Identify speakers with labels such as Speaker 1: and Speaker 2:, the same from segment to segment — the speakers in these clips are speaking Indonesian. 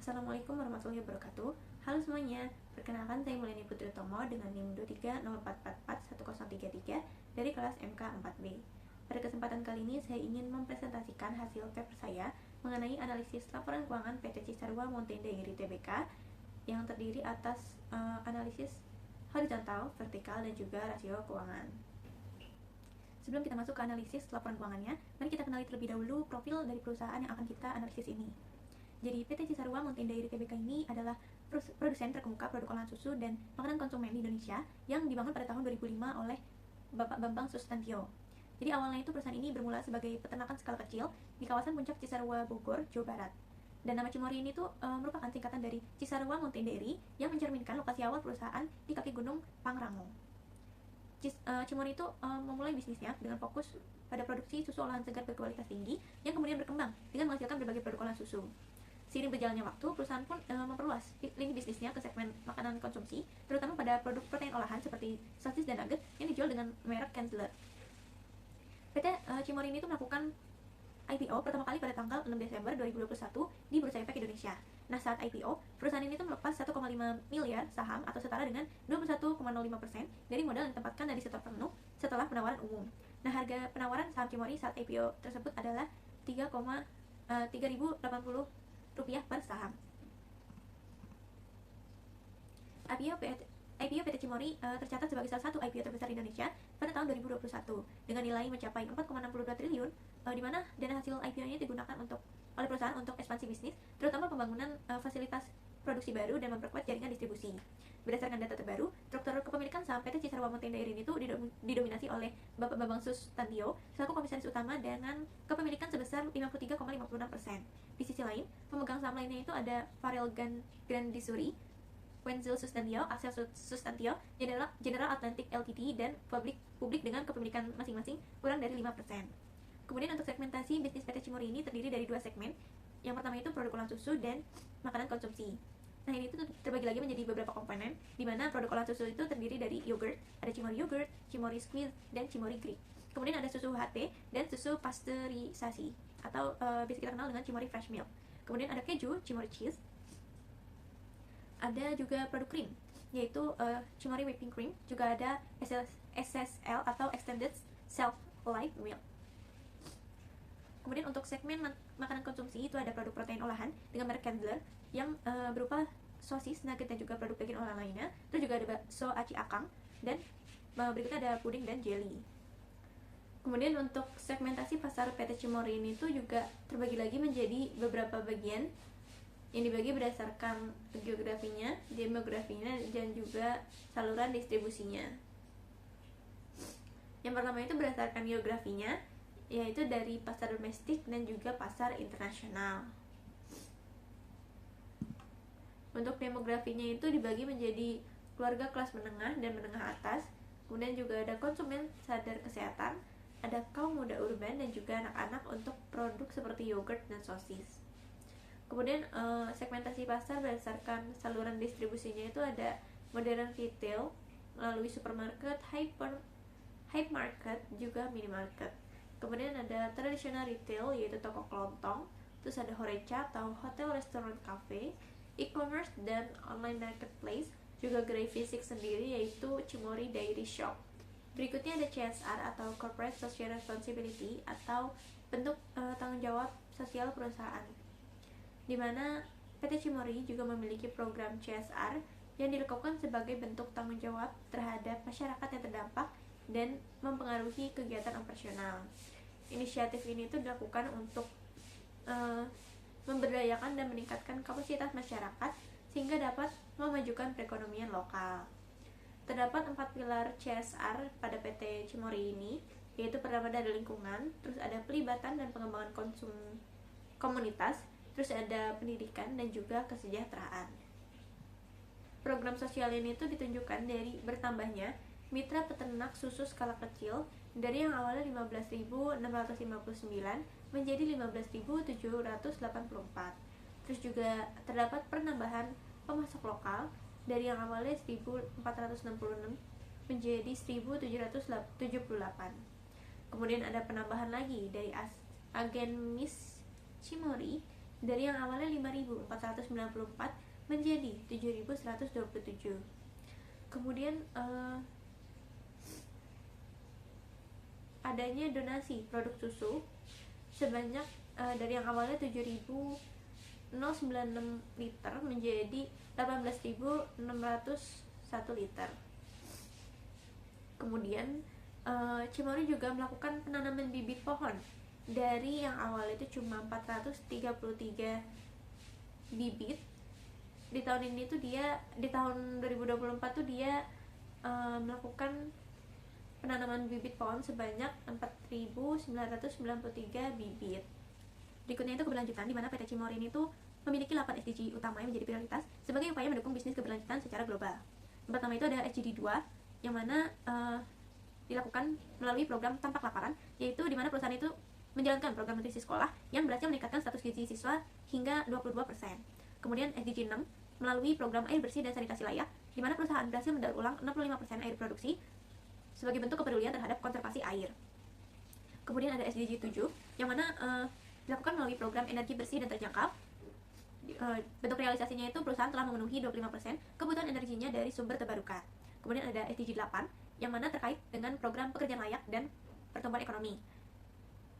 Speaker 1: Assalamualaikum warahmatullahi wabarakatuh. Halo semuanya, perkenalkan saya Mulyani Putri Utomo dengan NIM 2304441033 dari kelas MK 4B. Pada kesempatan kali ini saya ingin mempresentasikan hasil paper saya mengenai analisis laporan keuangan PT Cisarua Mountain Dairy Tbk yang terdiri atas analisis horizontal, vertikal, dan juga rasio keuangan. Sebelum kita masuk ke analisis laporan keuangannya, mari kita kenali terlebih dahulu profil dari perusahaan yang akan kita analisis ini. Jadi PT Cisarua Mountain Dairy Tbk ini adalah produsen terkemuka produk olahan susu dan makanan konsumen di Indonesia yang dibangun pada tahun 2005 oleh Bapak Bambang Sustantio. Jadi awalnya itu perusahaan ini bermula sebagai peternakan skala kecil di kawasan Puncak Cisarua, Bogor, Jawa Barat. Dan nama Cimory ini merupakan singkatan dari Cisarua Mountain Dairy yang mencerminkan lokasi awal perusahaan di kaki gunung Pangrango. Cimory itu memulai bisnisnya dengan fokus pada produksi susu olahan segar berkualitas tinggi yang kemudian berkembang dengan menghasilkan berbagai produk olahan susu. Seiring berjalannya waktu, perusahaan pun memperluas lini bisnisnya ke segmen makanan konsumsi, terutama pada produk protein olahan seperti sosis dan nugget yang dijual dengan merek Kensler. PT Cimory ini melakukan IPO pertama kali pada tanggal 6 Desember 2021 di Bursa Efek Indonesia. Nah, saat IPO, perusahaan ini melepas 1,5 miliar saham atau setara dengan 21,05% dari modal yang ditempatkan dari sektor penuh setelah penawaran umum. Nah, harga penawaran saham Cimory saat IPO tersebut adalah 3.080 rupiah per saham. IPO PT Cimory tercatat sebagai salah satu IPO terbesar di Indonesia pada tahun 2021 dengan nilai mencapai 4,62 triliun, di mana dana hasil IPO-nya digunakan oleh perusahaan untuk ekspansi bisnis, terutama pembangunan fasilitas produksi baru dan memperkuat jaringan distribusi. Berdasarkan data terbaru, struktur kepemilikan saham PT Cisarua Mountain Dairy ini didominasi oleh Bapak Bambang Sustantio selaku komisaris utama dengan kepemilikan sebesar 53,56%. Di sisi lain, pemegang saham lainnya itu ada Farel Grandisuri, Wenzil Sustantio, Axel Sustantio, General Atlantic Ltd, dan publik dengan kepemilikan masing-masing kurang dari 5%. Kemudian untuk segmentasi bisnis PT Cimory ini terdiri dari dua segmen. Yang pertama itu produk olahan susu dan makanan konsumsi. Nah, ini itu terbagi lagi menjadi beberapa komponen, di mana produk olahan susu itu terdiri dari yogurt, ada Cimory yogurt, Cimory squeeze, dan Cimory Greek. Kemudian ada susu HT dan susu pasteurisasi atau biasa kita kenal dengan Cimory fresh milk. Kemudian ada keju, Cimory cheese. Ada juga produk krim, yaitu Cimory whipping cream. Juga ada SSL atau extended shelf life milk. Kemudian untuk segmen makanan konsumsi itu ada produk protein olahan dengan merek Kensler yang berupa sosis, nugget, dan juga produk daging olahan lainnya. Terus juga ada bakso aci akang, dan berikutnya ada puding dan jelly. Kemudian untuk segmentasi pasar PT Cimory ini tuh juga terbagi lagi menjadi beberapa bagian yang dibagi berdasarkan geografinya, demografinya, dan juga saluran distribusinya. Yang pertama itu berdasarkan geografinya, yaitu dari pasar domestik dan juga pasar internasional. Untuk demografinya itu dibagi menjadi keluarga kelas menengah dan menengah atas, kemudian juga ada konsumen sadar kesehatan, ada kaum muda urban, dan juga anak-anak untuk produk seperti yogurt dan sosis. Kemudian segmentasi pasar berdasarkan saluran distribusinya itu ada modern retail melalui supermarket, hypermarket, juga minimarket. Kemudian ada traditional retail yaitu toko kelontong, terus ada horeca atau hotel, restoran, cafe, e-commerce, dan online marketplace, juga gerai fisik sendiri yaitu Cimory Dairy Shop. Berikutnya ada CSR atau Corporate Social Responsibility atau bentuk tanggung jawab sosial perusahaan, di mana PT Cimory juga memiliki program CSR yang dilakukan sebagai bentuk tanggung jawab terhadap masyarakat yang terdampak dan mempengaruhi kegiatan operasional. Inisiatif ini dilakukan untuk memberdayakan dan meningkatkan kapasitas masyarakat sehingga dapat memajukan perekonomian lokal. Terdapat 4 pilar CSR pada PT Cimory ini, yaitu pertama ada lingkungan, terus ada pelibatan dan pengembangan komunitas, terus ada pendidikan dan juga kesejahteraan. Program sosial ini ditunjukkan dari bertambahnya mitra peternak susu skala kecil dari yang awalnya 15.659 menjadi 15.784. Terus juga terdapat penambahan pemasok lokal dari yang awalnya 1.466 menjadi 1.778. Kemudian ada penambahan lagi dari agen Miss Cimory dari yang awalnya 5.494 menjadi 7.127. Kemudian adanya donasi produk susu sebanyak dari yang awalnya 7.096 liter menjadi 18.601 liter. Kemudian Cimory juga melakukan penanaman bibit pohon dari yang awalnya itu cuma 433 bibit. Di tahun ini tuh dia, di tahun 2024 tuh dia melakukan penanaman bibit pohon sebanyak 4.993 bibit. Berikutnya itu keberlanjutan, di mana PT Cimory ini tuh memiliki 8 SDG utama yang menjadi prioritas sebagai upaya mendukung bisnis keberlanjutan secara global. Yang pertama itu ada SDG 2, yang mana dilakukan melalui program Tanpa Kelaparan, yaitu di mana perusahaan itu menjalankan program nutrisi sekolah yang berhasil meningkatkan status gizi siswa hingga 22%. Kemudian SDG 6 melalui program air bersih dan sanitasi layak, di mana perusahaan berhasil mendaur ulang 65% air produksi sebagai bentuk kepedulian terhadap konservasi air. Kemudian ada SDG 7, yang mana dilakukan melalui program energi bersih dan terjangkau. Bentuk realisasinya itu perusahaan telah memenuhi 25% kebutuhan energinya dari sumber terbarukan. Kemudian ada SDG 8, yang mana terkait dengan program pekerjaan layak dan pertumbuhan ekonomi,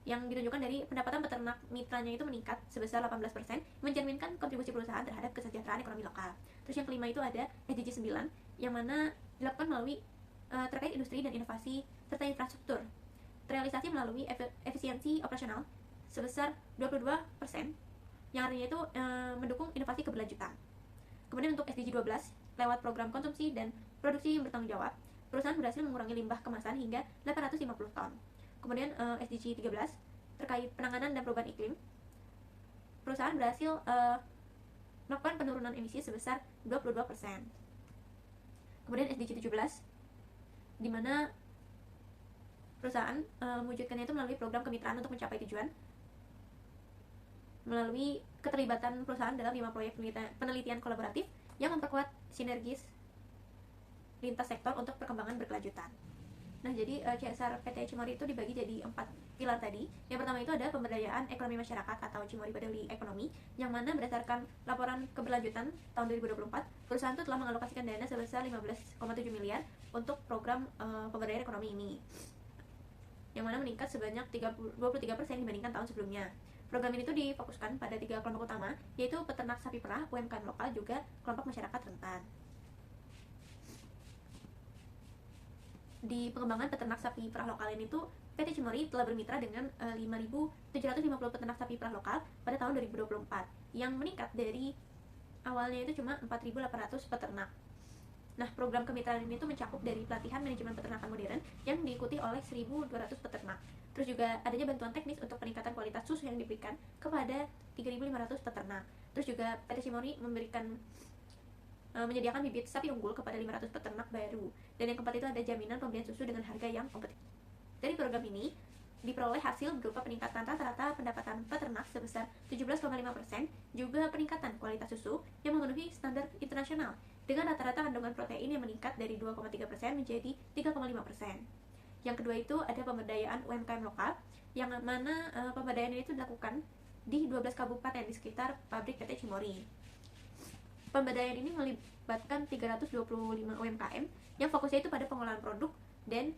Speaker 1: yang ditunjukkan dari pendapatan peternak mitranya itu meningkat sebesar 18%, mencerminkan kontribusi perusahaan terhadap kesejahteraan ekonomi lokal. Terus yang kelima itu ada SDG 9, yang mana dilakukan melalui terkait industri dan inovasi serta infrastruktur, terrealisasi melalui efisiensi operasional sebesar 22%, yang artinya itu mendukung inovasi keberlanjutan. Kemudian untuk SDG 12, lewat program konsumsi dan produksi yang bertanggung jawab, perusahaan berhasil mengurangi limbah kemasan hingga 850 ton. Kemudian SDG 13 terkait penanganan dan perubahan iklim, perusahaan berhasil melakukan penurunan emisi sebesar 22%. Kemudian SDG 17, di mana perusahaan mewujudkannya itu melalui program kemitraan untuk mencapai tujuan, melalui keterlibatan perusahaan dalam 5 proyek penelitian kolaboratif yang memperkuat sinergis lintas sektor untuk perkembangan berkelanjutan. Nah, jadi CSR PT Cimory itu dibagi jadi 4 pilar tadi. Yang pertama itu ada pemberdayaan ekonomi masyarakat atau Cimory Peduli Ekonomi, yang mana berdasarkan laporan keberlanjutan tahun 2024, perusahaan itu telah mengalokasikan dana sebesar 15,7 miliar untuk program pemberdayaan ekonomi ini, yang mana meningkat sebanyak 23% dibandingkan tahun sebelumnya. Program ini tuh difokuskan pada 3 kelompok utama, yaitu peternak sapi perah, UMKM lokal, juga kelompok masyarakat rentan. Di pengembangan peternak sapi perah lokal ini tuh PT Cimory telah bermitra dengan 5.750 peternak sapi perah lokal pada tahun 2024, yang meningkat dari awalnya itu cuma 4.800 peternak. Nah, program kemitraan ini tuh mencakup dari pelatihan manajemen peternakan modern yang diikuti oleh 1.200 peternak. Terus juga adanya bantuan teknis untuk peningkatan kualitas susu yang diberikan kepada 3.500 peternak. Terus juga PT Cimory menyediakan bibit sapi unggul kepada 500 peternak baru. Dan yang keempat itu ada jaminan pembelian susu dengan harga yang kompetitif. Dari program ini diperoleh hasil berupa peningkatan rata-rata pendapatan peternak sebesar 17,5%, juga peningkatan kualitas susu yang memenuhi standar internasional dengan rata-rata kandungan protein yang meningkat dari 2,3% menjadi 3,5%. Yang kedua itu ada pemberdayaan UMKM lokal, yang mana pemberdayaan ini itu dilakukan di 12 kabupaten di sekitar pabrik PT Cimory. Pemberdayaan ini melibatkan 325 UMKM yang fokusnya itu pada pengolahan produk dan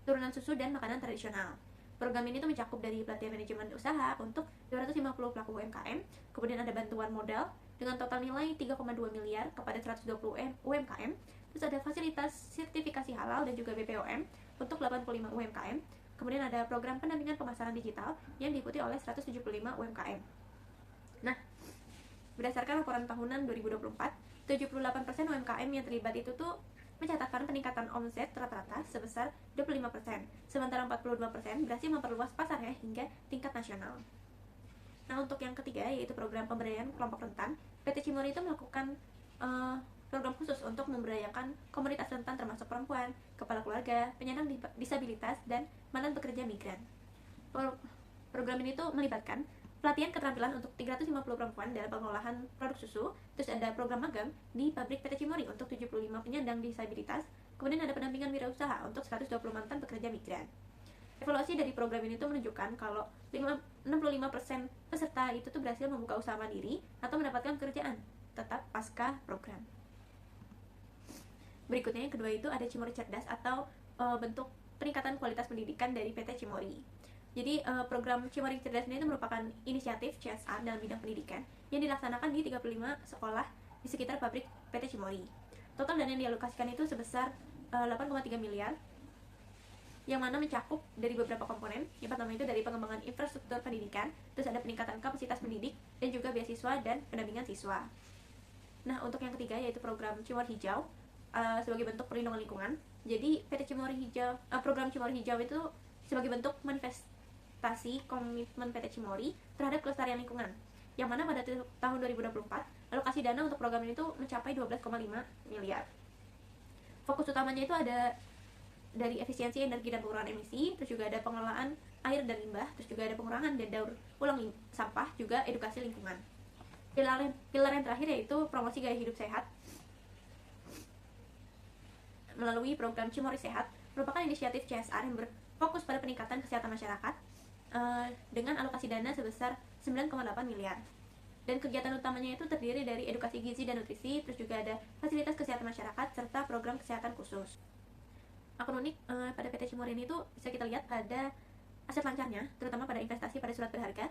Speaker 1: turunan susu dan makanan tradisional. Program ini tuh mencakup dari pelatihan manajemen usaha untuk 250 pelaku UMKM, kemudian ada bantuan modal dengan total nilai 3,2 miliar kepada 120 UMKM, terus ada fasilitas sertifikasi halal dan juga BPOM untuk 85 UMKM, kemudian ada program pendampingan pemasaran digital yang diikuti oleh 175 UMKM. Nah, berdasarkan laporan tahunan 2024, 78% UMKM yang terlibat itu tuh mencatatkan peningkatan omset rata-rata sebesar 25%, sementara 42% berhasil memperluas pasarnya hingga tingkat nasional. Nah, untuk yang ketiga yaitu program pemberdayaan kelompok rentan, PT Cimory itu melakukan program khusus untuk memberdayakan komunitas rentan termasuk perempuan, kepala keluarga, penyandang disabilitas, dan mantan pekerja migran. Program ini tuh melibatkan pelatihan keterampilan untuk 350 perempuan dalam pengolahan produk susu, terus ada program magang di pabrik PT Cimory untuk 75 penyandang disabilitas, kemudian ada pendampingan wirausaha untuk 120 mantan pekerja migran. Evaluasi dari program ini tuh menunjukkan kalau 65% peserta itu tuh berhasil membuka usaha mandiri atau mendapatkan pekerjaan tetap pasca program. Berikutnya yang kedua itu ada Cimory Cerdas atau bentuk peningkatan kualitas pendidikan dari PT Cimory. Jadi program Cimory Cerdas ini itu merupakan inisiatif CSR dalam bidang pendidikan yang dilaksanakan di 35 sekolah di sekitar pabrik PT Cimory. Total dana yang dialokasikan itu sebesar 8,3 miliar, yang mana mencakup dari beberapa komponen. Yang pertama itu dari pengembangan infrastruktur pendidikan, terus ada peningkatan kapasitas pendidik, dan juga beasiswa dan pendampingan siswa. Nah, untuk yang ketiga yaitu program Cimory Hijau sebagai bentuk perlindungan lingkungan. Jadi program Cimory Hijau itu sebagai bentuk manifestasi komitmen PT Cimory terhadap kelestarian lingkungan, yang mana pada tahun 2024 alokasi dana untuk program ini tuh mencapai 12,5 miliar. Fokus utamanya itu ada dari efisiensi energi dan pengurangan emisi, terus juga ada pengelolaan air dan limbah, terus juga ada pengurangan dan daur ulang sampah, juga edukasi lingkungan. Pilar yang terakhir yaitu promosi gaya hidup sehat melalui program Cimory Sehat, merupakan inisiatif CSR yang berfokus pada peningkatan kesehatan masyarakat dengan alokasi dana sebesar 9,8 miliar. Dan kegiatan utamanya itu terdiri dari edukasi gizi dan nutrisi, terus juga ada fasilitas kesehatan masyarakat, serta program kesehatan khusus. Akun unik pada PT Cimory ini tuh bisa kita lihat ada aset lancarnya, terutama pada investasi pada surat berharga,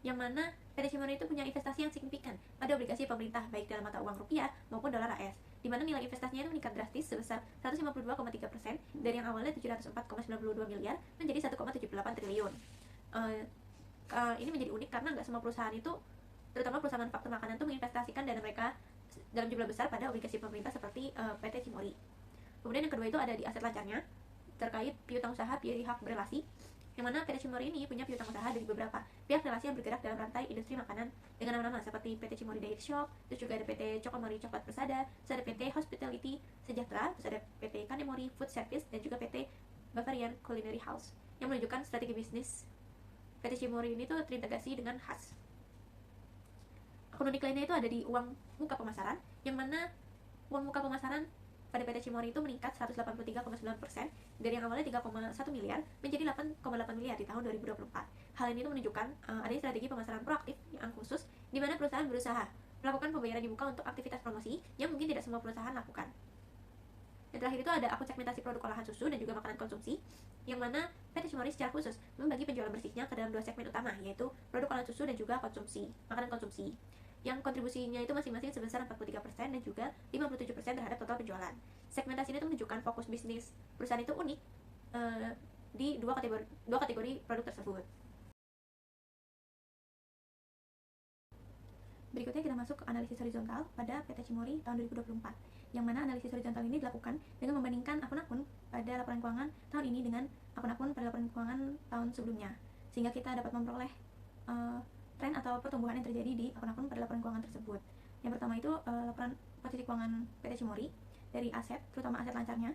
Speaker 1: yang mana PT Cimory itu punya investasi yang signifikan pada obligasi pemerintah baik dalam mata uang rupiah maupun dolar AS, di mana nilai investasinya itu meningkat drastis sebesar 152,3% dari yang awalnya 704,92 miliar menjadi 1,78 triliun. Ini menjadi unik karena nggak semua perusahaan itu, terutama perusahaan faktor makanan, itu menginvestasikan dana mereka dalam jumlah besar pada obligasi pemerintah seperti PT Cimory. Kemudian yang kedua itu ada di aset lancarnya terkait piutang usaha pihak berelasi, yang mana PT Cimory ini punya piutang usaha dari beberapa pihak relasi yang bergerak dalam rantai industri makanan dengan nama-nama seperti PT Cimory Diet Shop, terus juga ada PT Chokomori Coklat Persada, terus ada PT Hospitality Sejahtera, terus ada PT Kanemori Food Service, dan juga PT Bavarian Culinary House, yang menunjukkan strategi bisnis PT Cimory ini tuh terintegrasi dengan khas. Akun unik lainnya itu ada di uang muka pemasaran, yang mana uang muka pemasaran pada PT Cimory itu meningkat 183,9% dari yang awalnya 3,1 miliar menjadi 8,8 miliar di tahun 2024. Hal ini menunjukkan adanya strategi pemasaran proaktif yang khusus, di mana perusahaan berusaha melakukan pembayaran di muka untuk aktivitas promosi yang mungkin tidak semua perusahaan lakukan. Dan terakhir itu ada akun segmentasi produk olahan susu dan juga makanan konsumsi, yang mana PT Cimory secara khusus membagi penjualan bersihnya ke dalam dua segmen utama, yaitu produk olahan susu dan juga makanan konsumsi, yang kontribusinya itu masing-masing sebesar 43% dan juga 57% terhadap total penjualan. Segmentasi ini menunjukkan fokus bisnis perusahaan itu unik di dua kategori produk tersebut. Berikutnya kita masuk ke analisis horizontal pada PT Cimory tahun 2024, yang mana analisis horizontal ini dilakukan dengan membandingkan akun-akun pada laporan keuangan tahun ini dengan akun-akun pada laporan keuangan tahun sebelumnya, sehingga kita dapat memperoleh tren atau pertumbuhan yang terjadi di akun-akun pada laporan keuangan tersebut. Yang pertama itu laporan posisi keuangan PT Cimory dari aset, terutama aset lancarnya,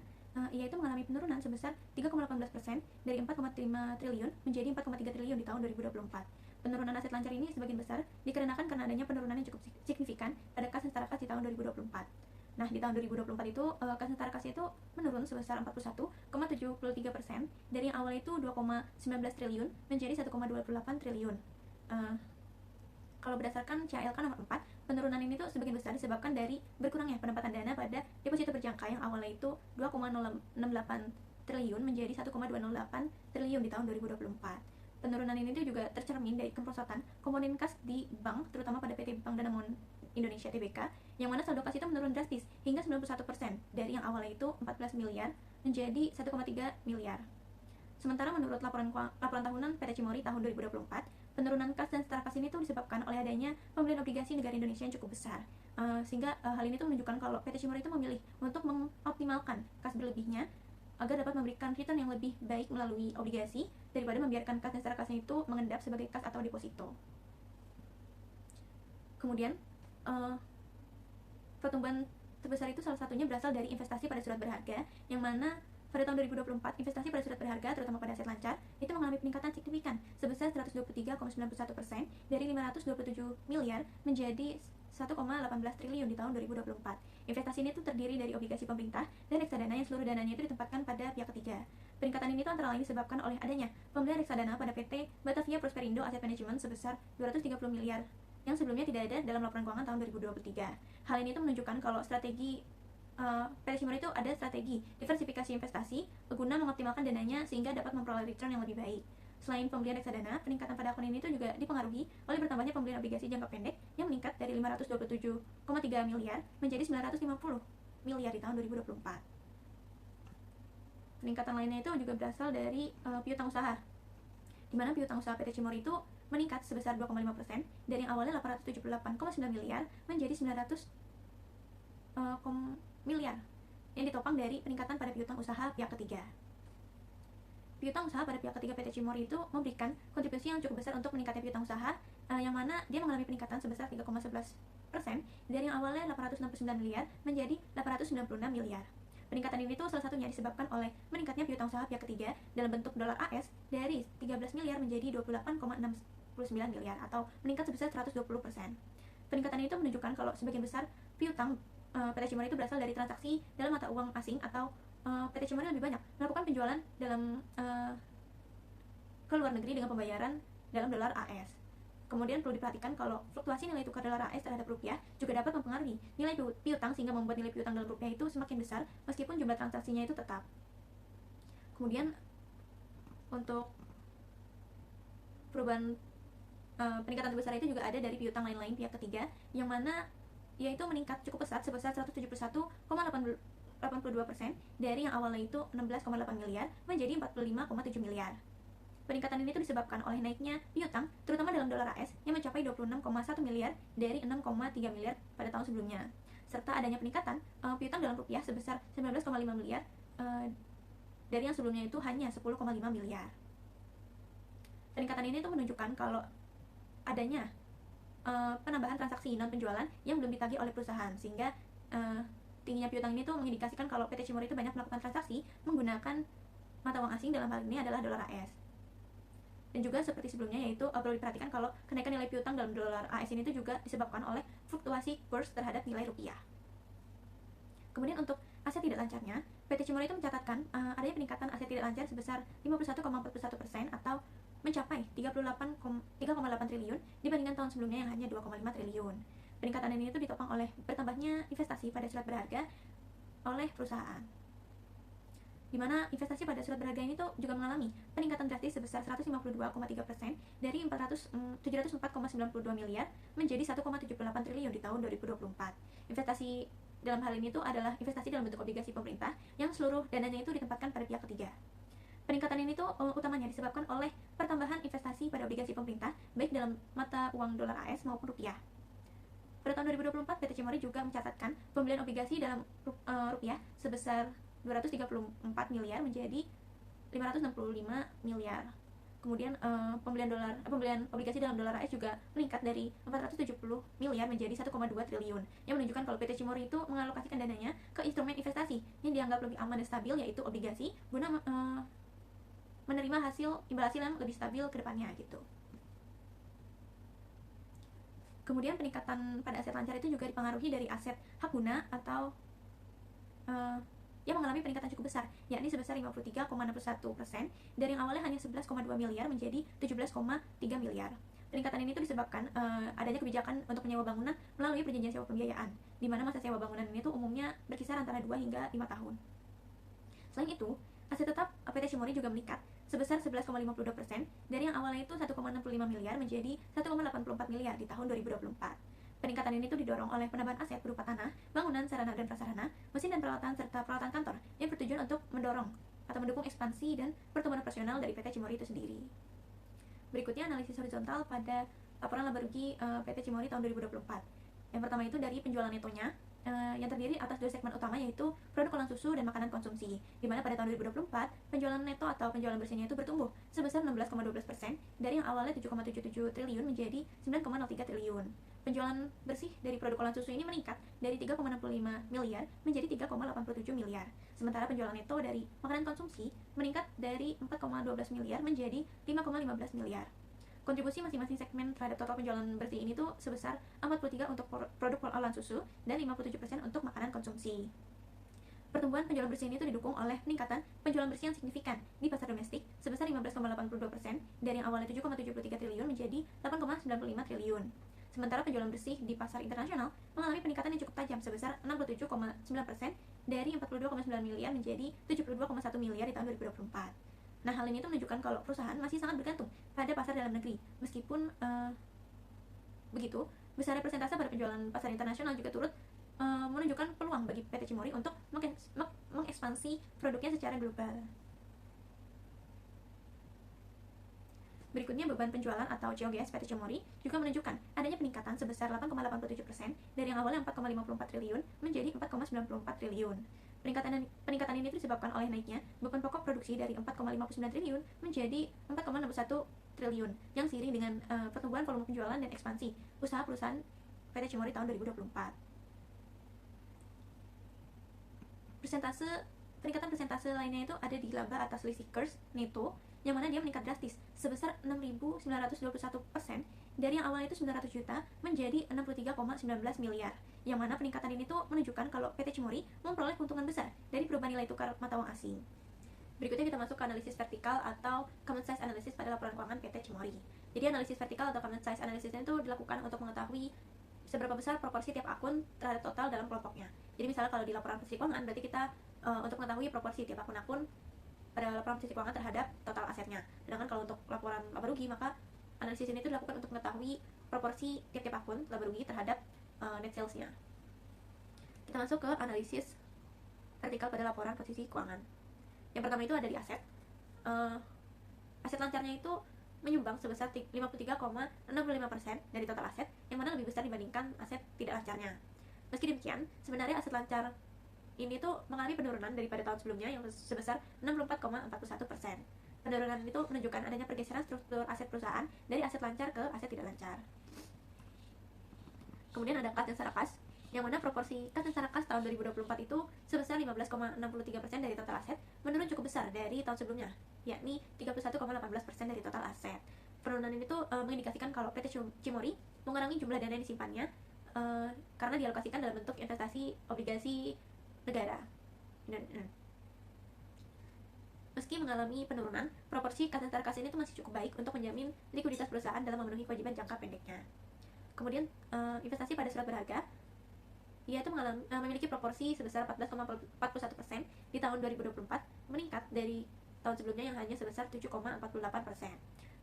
Speaker 1: yaitu mengalami penurunan sebesar 3,18% dari 4,5 triliun menjadi 4,3 triliun di tahun 2024. Penurunan aset lancar ini sebagian besar dikarenakan karena adanya penurunan yang cukup signifikan pada kas netara kas di tahun 2024. Nah, di tahun 2024 itu kas netara kas itu menurun sebesar 41,73% dari yang awalnya itu 2,19 triliun menjadi 1,28 triliun. Kalau berdasarkan CALK nomor 4, penurunan ini tuh sebagian besar disebabkan dari berkurangnya penempatan dana pada deposito berjangka yang awalnya itu 2,068 triliun menjadi 1,208 triliun di tahun 2024. Penurunan ini tuh juga tercermin dari kemerosotan komponen kas di bank, terutama pada PT Bank Danamon Indonesia Tbk, yang mana saldo kas itu menurun drastis hingga 91% dari yang awalnya itu 14 miliar menjadi 1,3 miliar. Sementara menurut laporan tahunan PT Cimory tahun 2024, penurunan kas dan setara kas ini tuh disebabkan oleh adanya pembelian obligasi negara Indonesia yang cukup besar, sehingga hal ini tuh menunjukkan kalau PT Cimory itu memilih untuk mengoptimalkan kas berlebihnya agar dapat memberikan return yang lebih baik melalui obligasi daripada membiarkan kas dan setara kasnya itu mengendap sebagai kas atau deposito. Kemudian pertumbuhan terbesar itu salah satunya berasal dari investasi pada surat berharga, yang mana pada tahun 2024, investasi pada surat berharga, terutama pada aset lancar, itu mengalami peningkatan signifikan sebesar 123,91% dari 527 miliar menjadi 1,18 triliun di tahun 2024. Investasi ini tuh terdiri dari obligasi pemerintah dan reksadana yang seluruh dananya itu ditempatkan pada pihak ketiga. Peningkatan ini tuh antara lain disebabkan oleh adanya pembelian reksadana pada PT Batavia Prosperindo Asset Management sebesar 230 miliar yang sebelumnya tidak ada dalam laporan keuangan tahun 2023. Hal ini tuh menunjukkan kalau strategi PT Cimori itu ada strategi diversifikasi investasi guna mengoptimalkan dananya sehingga dapat memperoleh return yang lebih baik. Selain pembelian reksadana, peningkatan pada akun ini tuh juga dipengaruhi oleh bertambahnya pembelian obligasi jangka pendek yang meningkat dari 527,3 miliar menjadi 950 miliar di tahun 2024. Peningkatan lainnya itu juga berasal dari piutang usaha, di mana piutang usaha PT Cimori itu meningkat sebesar 2,5% dari yang awalnya 878,9 miliar menjadi 900 miliar yang ditopang dari peningkatan pada piutang usaha pihak ketiga. Piutang usaha pada pihak ketiga PT Cimori itu memberikan kontribusi yang cukup besar untuk meningkatnya piutang usaha, yang mana dia mengalami peningkatan sebesar 3,11% dari yang awalnya 869 miliar menjadi 896 miliar. Peningkatan ini tuh salah satunya disebabkan oleh meningkatnya piutang usaha pihak ketiga dalam bentuk dolar AS dari 13 miliar menjadi 28,69 miliar atau meningkat sebesar 120%. Peningkatan itu menunjukkan kalau sebagian besar piutang PT Cimori itu berasal dari transaksi dalam mata uang asing atau PT Cimori lebih banyak melakukan penjualan dalam ke luar negeri dengan pembayaran dalam dolar AS. Kemudian perlu diperhatikan kalau fluktuasi nilai tukar dolar AS terhadap rupiah juga dapat mempengaruhi nilai piutang sehingga membuat nilai piutang dalam rupiah itu semakin besar meskipun jumlah transaksinya itu tetap. Kemudian untuk perubahan peningkatan terbesar itu juga ada dari piutang lain-lain pihak ketiga yang mana yaitu meningkat cukup pesat sebesar 171,82% dari yang awalnya itu 16,8 miliar menjadi 45,7 miliar. Peningkatan ini disebabkan oleh naiknya piutang, terutama dalam dolar AS, yang mencapai 26,1 miliar dari 6,3 miliar pada tahun sebelumnya. Serta adanya peningkatan piutang dalam rupiah sebesar 19,5 miliar dari yang sebelumnya itu hanya 10,5 miliar. Peningkatan ini tuh menunjukkan kalau adanya penambahan transaksi non penjualan yang belum ditagih oleh perusahaan, sehingga tingginya piutang ini tuh mengindikasikan kalau PT Cimori itu banyak melakukan transaksi menggunakan mata uang asing, dalam hal ini adalah dolar AS. Dan juga seperti sebelumnya, yaitu perlu diperhatikan kalau kenaikan nilai piutang dalam dolar AS ini itu juga disebabkan oleh fluktuasi kurs terhadap nilai rupiah. Kemudian untuk aset tidak lancarnya, PT Cimori itu mencatatkan adanya peningkatan aset tidak lancar sebesar 51,41% atau mencapai 3,8 triliun dibandingkan tahun sebelumnya yang hanya 2,5 triliun. Peningkatan ini itu ditopang oleh bertambahnya investasi pada surat berharga oleh perusahaan, di mana investasi pada surat berharga ini tuh juga mengalami peningkatan drastis sebesar 152,3% dari 704,92 miliar menjadi 1,78 triliun di tahun 2024. Investasi dalam hal ini tuh adalah investasi dalam bentuk obligasi pemerintah yang seluruh dananya itu ditempatkan pada pihak ketiga. Peningkatan ini tuh utamanya disebabkan oleh pertambahan investasi pada obligasi pemerintah baik dalam mata uang dolar AS maupun rupiah. Pada tahun 2024, PT Cimori juga mencatatkan pembelian obligasi dalam rupiah sebesar 234 miliar menjadi 565 miliar. Kemudian pembelian obligasi dalam dolar AS juga meningkat dari 470 miliar menjadi 1,2 triliun, yang menunjukkan kalau PT Cimori itu mengalokasikan dananya ke instrumen investasi yang dianggap lebih aman dan stabil, yaitu obligasi, guna menerima imbal hasil yang lebih stabil ke depannya gitu. Kemudian peningkatan pada aset lancar itu juga dipengaruhi dari aset hak guna atau yang mengalami peningkatan cukup besar, yakni sebesar 53,61% dari yang awalnya hanya 11,2 miliar menjadi 17,3 miliar. Peningkatan ini tuh disebabkan adanya kebijakan untuk menyewa bangunan melalui perjanjian sewa pembiayaan, di mana masa sewa bangunan ini tuh umumnya berkisar antara 2 hingga 5 tahun. Selain itu, aset tetap PT Cimori juga meningkat sebesar 11,52% dari yang awalnya itu 1,65 miliar menjadi 1,84 miliar di tahun 2024. Peningkatan ini tuh didorong oleh penambahan aset berupa tanah, bangunan, sarana dan prasarana, mesin dan peralatan, serta peralatan kantor yang bertujuan untuk mendorong atau mendukung ekspansi dan pertumbuhan operasional dari PT Cimori itu sendiri. Berikutnya analisis horizontal pada laporan laba rugi PT Cimori tahun 2024. Yang pertama itu dari penjualan netonya, yang terdiri atas dua segmen utama, yaitu produk olahan susu dan makanan konsumsi, di mana pada tahun 2024 penjualan neto atau penjualan bersihnya itu bertumbuh sebesar 16,12% dari yang awalnya 7,77 triliun menjadi 9,03 triliun. Penjualan bersih dari produk olahan susu ini meningkat dari 3,65 miliar menjadi 3,87 miliar. Sementara penjualan neto dari makanan konsumsi meningkat dari 4,12 miliar menjadi 5,15 miliar. Kontribusi masing-masing segmen terhadap total penjualan bersih ini tuh sebesar 43 untuk produk olahan susu dan 57% untuk makanan konsumsi. Pertumbuhan penjualan bersih ini itu didukung oleh peningkatan penjualan bersih yang signifikan di pasar domestik sebesar 15,82% dari yang awalnya 7,73 triliun menjadi 8,95 triliun. Sementara penjualan bersih di pasar internasional mengalami peningkatan yang cukup tajam sebesar 67,9% dari 42,9 miliar menjadi 72,1 miliar di tahun 2024. Nah, hal ini itu menunjukkan kalau perusahaan masih sangat bergantung pada pasar dalam negeri. Meskipun begitu, besarnya persentase pada penjualan pasar internasional juga turut menunjukkan peluang bagi PT Cimory untuk mengekspansi produknya secara global. Berikutnya, beban penjualan atau COGS PT Cimory juga menunjukkan adanya peningkatan sebesar 8,87% dari yang awalnya 4,54 triliun menjadi 4,94 triliun. Peningkatan ini disebabkan oleh naiknya beban pokok produksi dari 4,59 triliun menjadi 4,61 triliun yang seiring dengan pertumbuhan volume penjualan dan ekspansi usaha perusahaan PT Cimory tahun 2024. Peningkatan persentase lainnya itu ada di laba atas leaseholders neto, yang mana dia meningkat drastis sebesar 6.921% dari yang awalnya itu 900 juta menjadi 63,19 miliar. Yang mana peningkatan ini tuh menunjukkan kalau PT Cimory memperoleh keuntungan besar dari perubahan nilai tukar mata uang asing. Berikutnya kita masuk ke analisis vertikal atau common size analysis pada laporan keuangan PT Cimory. Jadi analisis vertikal atau common size analysis itu dilakukan untuk mengetahui seberapa besar proporsi tiap akun terhadap total dalam kelompoknya. Jadi misalnya kalau di laporan posisi keuangan berarti kita untuk mengetahui proporsi tiap akun pada laporan posisi keuangan terhadap total asetnya. Sedangkan kalau untuk laporan laba rugi, maka analisis ini itu dilakukan untuk mengetahui proporsi tiap-tiap akun laba rugi terhadap net sales-nya. Kita masuk ke analisis vertikal pada laporan posisi keuangan. Yang pertama itu ada di aset. Aset lancarnya itu menyumbang sebesar 53,65% dari total aset, yang mana lebih besar dibandingkan aset tidak lancarnya. Meski demikian, sebenarnya aset lancar ini tuh mengalami penurunan daripada tahun sebelumnya yang sebesar 64,41%. Penurunan itu menunjukkan adanya pergeseran struktur aset perusahaan dari aset lancar ke aset tidak lancar. Kemudian ada kas dan sarakas, yang mana proporsi kas dan sarakas tahun 2024 itu sebesar 15,63% dari total aset, menurun cukup besar dari tahun sebelumnya, yakni 31,18% dari total aset. Penurunan ini tuh mengindikasikan kalau PT Cimory mengurangi jumlah dana yang disimpannya karena dialokasikan dalam bentuk investasi obligasi negara. Meski mengalami penurunan, proporsi kas dan sarakas ini tuh masih cukup baik untuk menjamin likuiditas perusahaan dalam memenuhi kewajiban jangka pendeknya. Kemudian investasi pada surat berharga, ia itu memiliki proporsi sebesar 14,41% di tahun 2024, meningkat dari tahun sebelumnya yang hanya sebesar 7,48%.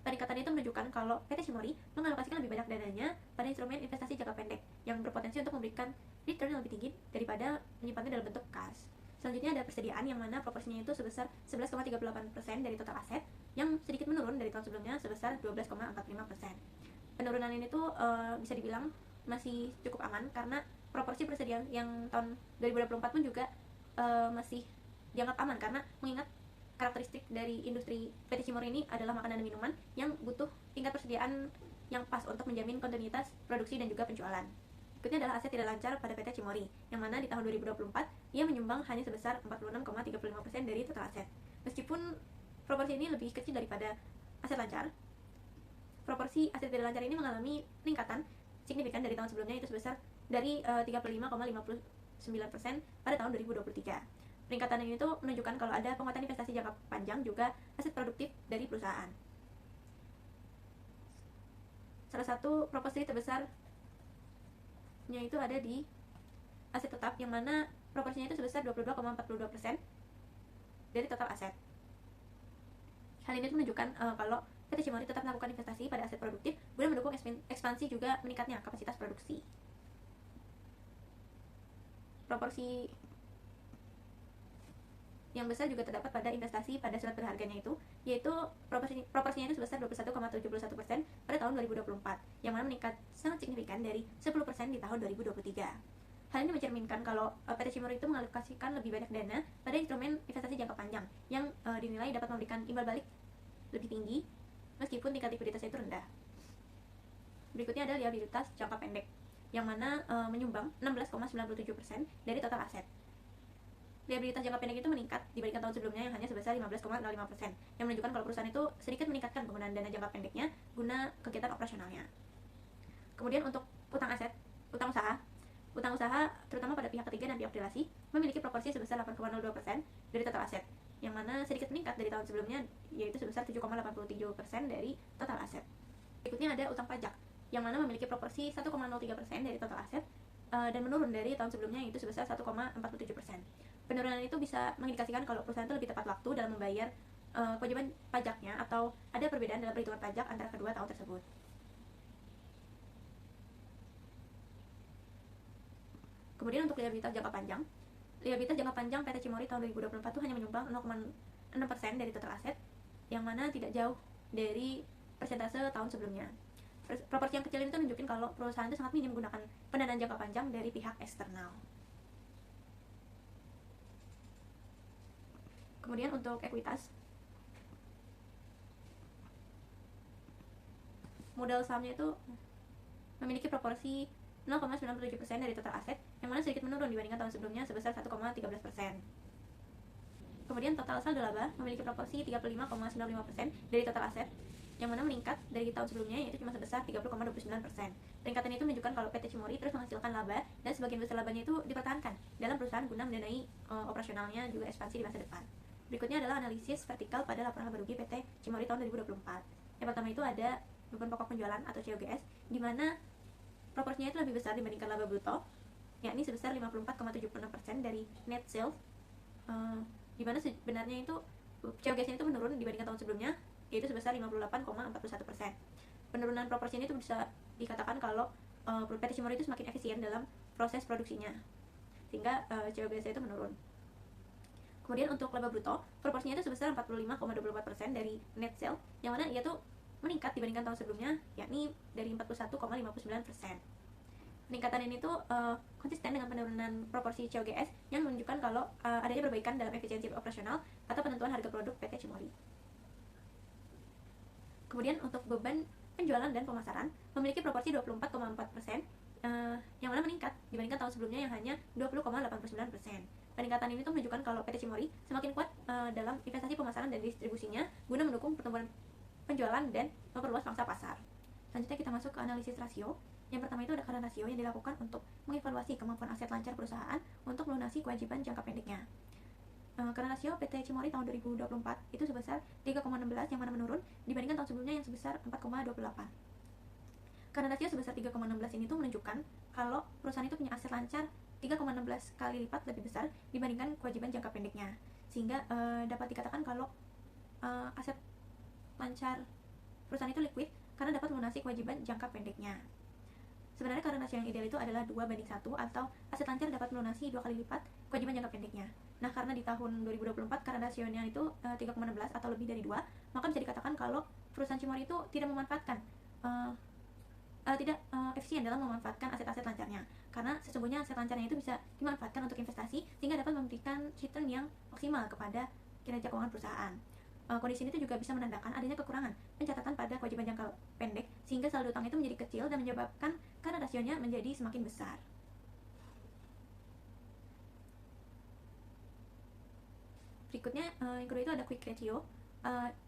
Speaker 1: Peningkatan itu menunjukkan kalau PT Cimory mengalokasikan lebih banyak dananya pada instrumen investasi jangka pendek yang berpotensi untuk memberikan return yang lebih tinggi daripada menyimpannya dalam bentuk kas. Selanjutnya ada persediaan, yang mana proporsinya itu sebesar 11,38% dari total aset, yang sedikit menurun dari tahun sebelumnya sebesar 12,45%. Penurunan ini tuh bisa dibilang masih cukup aman karena proporsi persediaan yang tahun 2024 pun juga masih dianggap aman karena mengingat karakteristik dari industri PT Cimory ini adalah makanan dan minuman yang butuh tingkat persediaan yang pas untuk menjamin kontinuitas produksi dan juga penjualan. Berikutnya adalah aset tidak lancar pada PT Cimory, yang mana di tahun 2024 ia menyumbang hanya sebesar 46,35% dari total aset. Meskipun proporsi ini lebih kecil daripada aset lancar, proporsi aset tidak lancar ini mengalami peningkatan signifikan dari tahun sebelumnya, itu sebesar dari 35,59% pada tahun 2023. Peningkatan ini tuh menunjukkan kalau ada penguatan investasi jangka panjang juga aset produktif dari perusahaan. Salah satu proporsi terbesarnya itu ada di aset tetap, yang mana proporsinya itu sebesar 22,42% dari total aset. Hal ini menunjukkan kalau PT Cimory tetap melakukan investasi pada aset produktif guna mendukung ekspansi juga meningkatnya kapasitas produksi. Proporsi yang besar juga terdapat pada investasi pada surat berharganya itu, yaitu proporsinya itu sebesar 21,71% pada tahun 2024, yang mana meningkat sangat signifikan dari 10% di tahun 2023. Hal ini mencerminkan kalau PT Cimory itu mengalokasikan lebih banyak dana pada instrumen investasi jangka panjang yang dinilai dapat memberikan imbal balik lebih tinggi meskipun tingkat likuiditasnya itu rendah. Berikutnya ada liabilitas jangka pendek, yang mana menyumbang 16,97% dari total aset. Liabilitas jangka pendek itu meningkat dibandingkan tahun sebelumnya yang hanya sebesar 15,05%, yang menunjukkan kalau perusahaan itu sedikit meningkatkan penggunaan dana jangka pendeknya guna kegiatan operasionalnya. Kemudian untuk utang usaha Utang usaha, terutama pada pihak ketiga dan pihak privasi, memiliki proporsi sebesar 8,02% dari total aset, yang mana sedikit meningkat dari tahun sebelumnya, yaitu sebesar 7,87% dari total aset. Berikutnya ada utang pajak, yang mana memiliki proporsi 1,03% dari total aset, dan menurun dari tahun sebelumnya, yaitu sebesar 1,47%. Penurunan itu bisa mengindikasikan kalau perusahaan itu lebih tepat waktu dalam membayar kewajiban pajaknya, atau ada perbedaan dalam perhitungan pajak antara kedua tahun tersebut. Kemudian untuk liabilitas jangka panjang, PT Cimory tahun 2024 itu hanya menyumbang 0,6% dari total aset, yang mana tidak jauh dari persentase tahun sebelumnya. Proporsi yang kecil ini tuh nunjukin kalau perusahaan itu sangat minim menggunakan pendanaan jangka panjang dari pihak eksternal. Kemudian untuk ekuitas, modal sahamnya itu memiliki proporsi 0,97% dari total aset, yang mana sedikit menurun dibandingkan tahun sebelumnya sebesar 1,13%. Kemudian total saldo laba memiliki proporsi 35,95% dari total aset, yang mana meningkat dari tahun sebelumnya, yaitu cuma sebesar 30,29%. Peningkatan itu menunjukkan kalau PT Cimory terus menghasilkan laba, dan sebagian besar labanya itu dipertahankan dalam perusahaan guna mendanai operasionalnya juga ekspansi di masa depan. Berikutnya adalah analisis vertikal pada laporan laba rugi PT Cimory tahun 2024. Yang pertama itu ada beban pokok penjualan atau COGS, di mana proporsinya itu lebih besar dibandingkan laba bruto, yakni sebesar 54,76% dari net sales, di mana sebenarnya itu COGS-nya itu menurun dibandingkan tahun sebelumnya, yaitu sebesar 58,41%. Penurunan proporsi ini itu bisa dikatakan kalau PT Cimory itu semakin efisien dalam proses produksinya, sehingga COGS-nya itu menurun. Kemudian untuk laba bruto, proporsinya itu sebesar 45,24% dari net sales, yang mana ia tuh meningkat dibandingkan tahun sebelumnya, yakni dari 41,59%. Peningkatan ini tuh konsisten dengan penurunan proporsi COGS yang menunjukkan kalau adanya perbaikan dalam efisiensi operasional atau penentuan harga produk PT Cimory. Kemudian untuk beban penjualan dan pemasaran memiliki proporsi 24,4%, yang mana meningkat dibandingkan tahun sebelumnya yang hanya 20,89%. Peningkatan ini tuh menunjukkan kalau PT Cimory semakin kuat dalam investasi pemasaran dan distribusinya guna mendukung pertumbuhan penjualan dan memperluas pangsa pasar. Selanjutnya kita masuk ke analisis rasio. Yang pertama itu ada current rasio yang dilakukan untuk mengevaluasi kemampuan aset lancar perusahaan untuk melunasi kewajiban jangka pendeknya. Current rasio PT Cimory tahun 2024 itu sebesar 3,16, yang mana menurun dibandingkan tahun sebelumnya yang sebesar 4,28. Current rasio sebesar 3,16 ini tuh menunjukkan kalau perusahaan itu punya aset lancar 3,16 kali lipat lebih besar dibandingkan kewajiban jangka pendeknya, sehingga dapat dikatakan kalau aset lancar perusahaan itu liquid karena dapat melunasi kewajiban jangka pendeknya. Sebenarnya current ratio yang ideal itu adalah 2:1, atau aset lancar dapat melunasi 2 kali lipat kewajiban jangka pendeknya. Nah, karena di tahun 2024 current ratio-nya itu 3,16 atau lebih dari 2, maka bisa dikatakan kalau perusahaan Cimory itu tidak memanfaatkan tidak efisien dalam memanfaatkan aset-aset lancarnya, karena sesungguhnya aset lancarnya itu bisa dimanfaatkan untuk investasi sehingga dapat memberikan return yang maksimal kepada kinerja keuangan perusahaan. Kondisi ini juga bisa menandakan adanya kekurangan pencatatan pada kewajiban jangka pendek, sehingga saldo utang itu menjadi kecil dan menyebabkan current rasionya menjadi semakin besar. Berikutnya yang kedua itu ada quick ratio,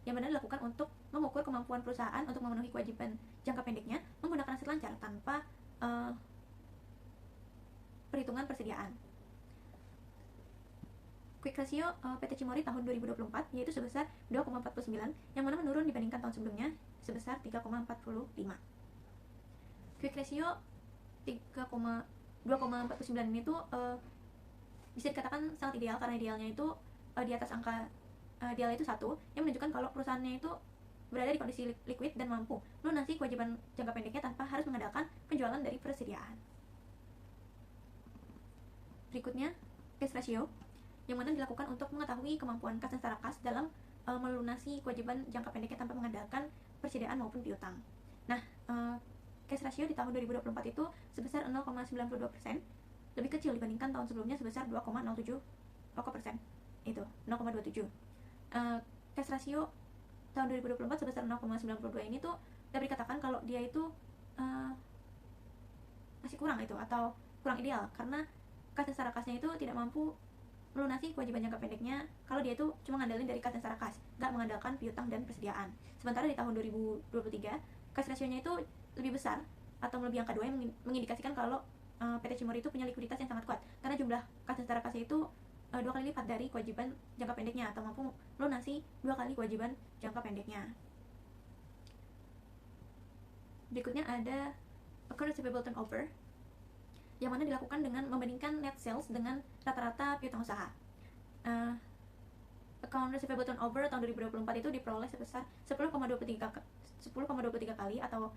Speaker 1: yang benar dilakukan untuk mengukur kemampuan perusahaan untuk memenuhi kewajiban jangka pendeknya menggunakan aset lancar tanpa perhitungan persediaan. Quick ratio PT Cimory tahun 2024 yaitu sebesar 2,49, yang mana menurun dibandingkan tahun sebelumnya sebesar 3,45. Quick ratio 2,49 ini tuh bisa dikatakan sangat ideal, karena idealnya itu di atas angka idealnya itu 1, yang menunjukkan kalau perusahaannya itu berada di kondisi liquid dan mampu melunasi kewajiban jangka pendeknya tanpa harus mengandalkan penjualan dari persediaan. Berikutnya, cash ratio, yang mana dilakukan untuk mengetahui kemampuan kas dan setara kas dalam melunasi kewajiban jangka pendeknya tanpa mengandalkan persediaan maupun piutang. Nah, cash ratio di tahun 2024 itu sebesar 0,92%, lebih kecil dibandingkan tahun sebelumnya sebesar 2,07%. Itu 0,27. Cash ratio tahun 2024 sebesar 0,92 ini tuh dapat dikatakan kalau dia itu masih kurang itu, atau kurang ideal, karena kas dan setara kasnya itu tidak mampu melunasi kewajiban jangka pendeknya kalau dia itu cuma ngandelin dari kas dan setara kas, nggak mengandalkan piutang dan persediaan. Sementara di tahun 2023 cash ratio-nya itu lebih besar atau melebihi angka 2, yang mengindikasikan kalau PT Cimori itu punya likuiditas yang sangat kuat karena jumlah kas dan setara kasnya itu 2 kali lipat dari kewajiban jangka pendeknya atau mampu melunasi 2 kali kewajiban jangka pendeknya. Berikutnya ada account receivable turnover, yang mana dilakukan dengan membandingkan net sales dengan rata-rata piutang usaha. Account receivable turnover tahun 2024 itu diperoleh sebesar 10,23 kali, atau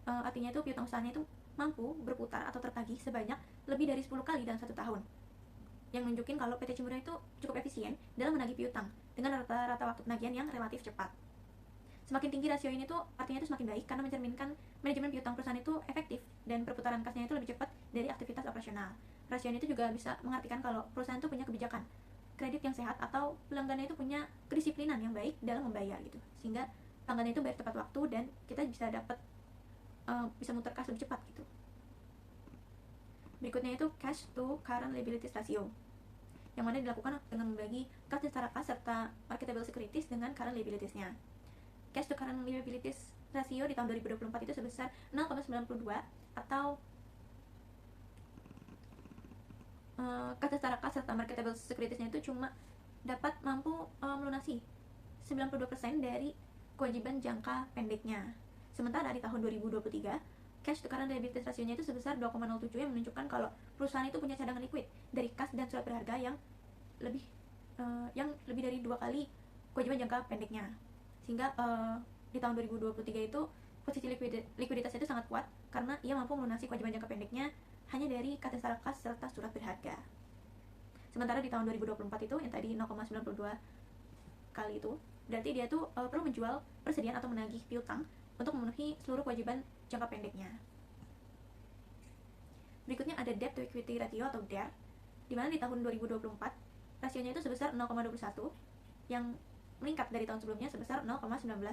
Speaker 1: artinya itu piutang usahanya itu mampu berputar atau tertagih sebanyak lebih dari 10 kali dalam 1 tahun, yang menunjukkan kalau PT Cimori itu cukup efisien dalam menagih piutang dengan rata-rata waktu penagihan yang relatif cepat. Semakin tinggi rasio ini tuh artinya itu semakin baik karena mencerminkan manajemen piutang perusahaan itu efektif dan perputaran kasnya itu lebih cepat dari aktivitas operasional. Rasio ini tuh juga bisa mengartikan kalau perusahaan itu punya kebijakan kredit yang sehat atau pelanggannya itu punya kedisiplinan yang baik dalam membayar gitu, sehingga pelanggannya itu bayar tepat waktu dan kita bisa dapat bisa muter kas lebih cepat gitu. Berikutnya itu cash to current liabilities ratio, yang mana dilakukan dengan membagi kas dan setara kas serta marketable securities dengan current liabilitiesnya. Cash to current liabilities ratio di tahun 2024 itu sebesar 0,92, atau kas dan setara kas serta marketable securitiesnya itu cuma dapat mampu melunasi 92% dari kewajiban jangka pendeknya. Sementara di tahun 2023, cash to current liabilities rasionya itu sebesar 2,07, yang menunjukkan kalau perusahaan itu punya cadangan liquid dari kas dan surat berharga yang lebih dari 2 kali kewajiban jangka pendeknya. Sehingga di tahun 2023 itu posisi likuiditasnya itu sangat kuat karena ia mampu melunasi kewajiban jangka pendeknya hanya dari kas dan setara kas serta surat berharga. Sementara di tahun 2024 itu yang tadi 0,92 kali itu berarti dia tuh perlu menjual persediaan atau menagih piutang untuk memenuhi seluruh kewajiban jangka pendeknya. Berikutnya ada debt to equity ratio atau DER, di mana di tahun 2024 rasionya itu sebesar 0,21, yang meningkat dari tahun sebelumnya sebesar 0,19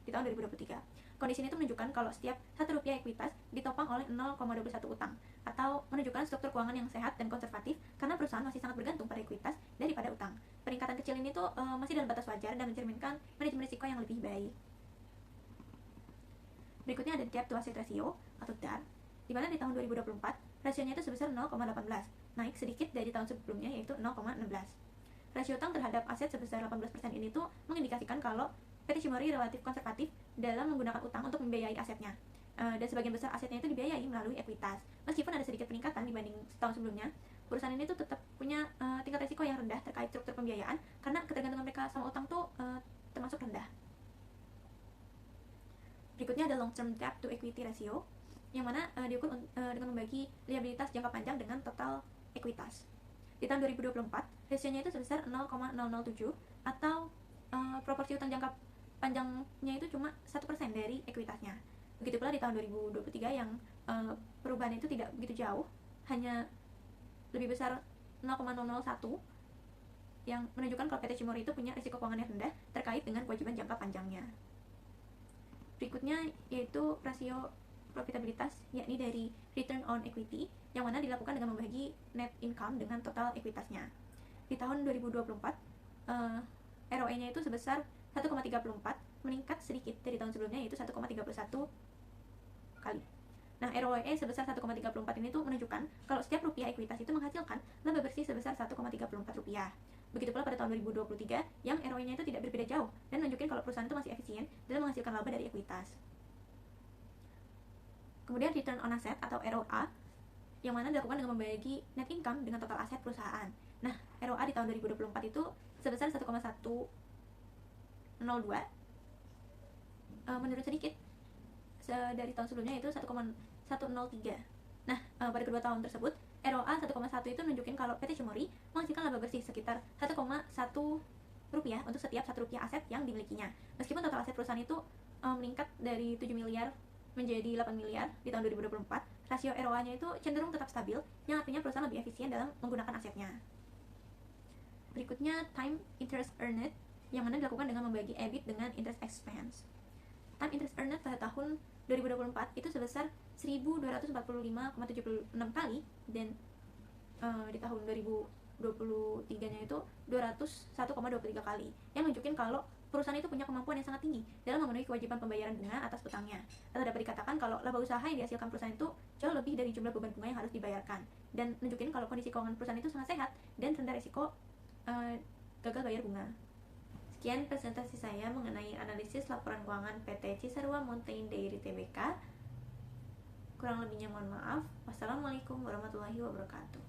Speaker 1: di tahun 2023. Kondisi ini itu menunjukkan kalau setiap Rp1 ekuitas ditopang oleh 0,21 utang, atau menunjukkan struktur keuangan yang sehat dan konservatif karena perusahaan masih sangat bergantung pada ekuitas daripada utang. Peningkatan kecil ini tuh masih dalam batas wajar dan mencerminkan manajemen risiko yang lebih baik. Berikutnya ada debt to asset ratio atau DAR, di mana di tahun 2024 rasionya itu sebesar 0,18, naik sedikit dari tahun sebelumnya yaitu 0,16. Rasio utang terhadap aset sebesar 18% ini tuh mengindikasikan kalau PT Cimori relatif konservatif dalam menggunakan utang untuk membiayai asetnya. Dan sebagian besar asetnya itu dibiayai melalui ekuitas. Meskipun ada sedikit peningkatan dibanding tahun sebelumnya, perusahaan ini tuh tetap punya tingkat risiko yang rendah terkait struktur pembiayaan karena ketergantungan mereka sama utang tuh termasuk rendah. Berikutnya ada long term debt to equity ratio, yang mana diukur dengan membagi liabilitas jangka panjang dengan total ekuitas. Di tahun 2024, rasionya itu sebesar 0,007, atau proporsi utang jangka panjangnya itu cuma 1% dari ekuitasnya. Begitu pula di tahun 2023 yang perubahan itu tidak begitu jauh, hanya lebih besar 0,001, yang menunjukkan kalau PT Cimori itu punya risiko keuangan yang rendah terkait dengan kewajiban jangka panjangnya. Berikutnya yaitu rasio profitabilitas, yakni dari return on equity, yang mana dilakukan dengan membagi net income dengan total ekuitasnya. Di tahun 2024, ROE-nya itu sebesar 1,34, meningkat sedikit dari tahun sebelumnya yaitu 1,31 kali. Nah, ROE sebesar 1,34 ini tuh menunjukkan kalau setiap rupiah ekuitas itu menghasilkan laba bersih sebesar 1,34 rupiah. Begitu pula pada tahun 2023 yang ROE-nya itu tidak berbeda jauh dan menunjukkan kalau perusahaan itu masih efisien dalam menghasilkan laba dari ekuitas. Kemudian return on asset atau ROA, yang mana dilakukan dengan membagi net income dengan total aset perusahaan. Nah, ROA di tahun 2024 itu sebesar 1,102, menurun sedikit dari tahun sebelumnya itu 1,103. Nah, pada kedua tahun tersebut ROA 1,1 itu nunjukin kalau PT Cimori menghasilkan laba bersih sekitar 1,1 rupiah untuk setiap 1 rupiah aset yang dimilikinya. Meskipun total aset perusahaan itu meningkat dari 7 miliar menjadi 8 miliar di tahun 2024, rasio ROA-nya itu cenderung tetap stabil, yang artinya perusahaan lebih efisien dalam menggunakan asetnya. Berikutnya time interest earned, yang mana dilakukan dengan membagi EBIT dengan interest expense. Time interest earned pada tahun 2024 itu sebesar 1.245,76 kali, dan di tahun 2023-nya itu 201,23 kali, yang nunjukin kalau perusahaan itu punya kemampuan yang sangat tinggi dalam memenuhi kewajiban pembayaran bunga atas utangnya. Atau dapat dikatakan kalau laba usaha yang dihasilkan perusahaan itu jauh lebih dari jumlah beban bunga yang harus dibayarkan, dan nunjukin kalau kondisi keuangan perusahaan itu sangat sehat dan rendah risiko gagal bayar bunga. Sekian presentasi saya mengenai analisis laporan keuangan PT Cisarua Mountain Dairy Tbk. Kurang lebihnya mohon maaf. Wassalamualaikum warahmatullahi wabarakatuh.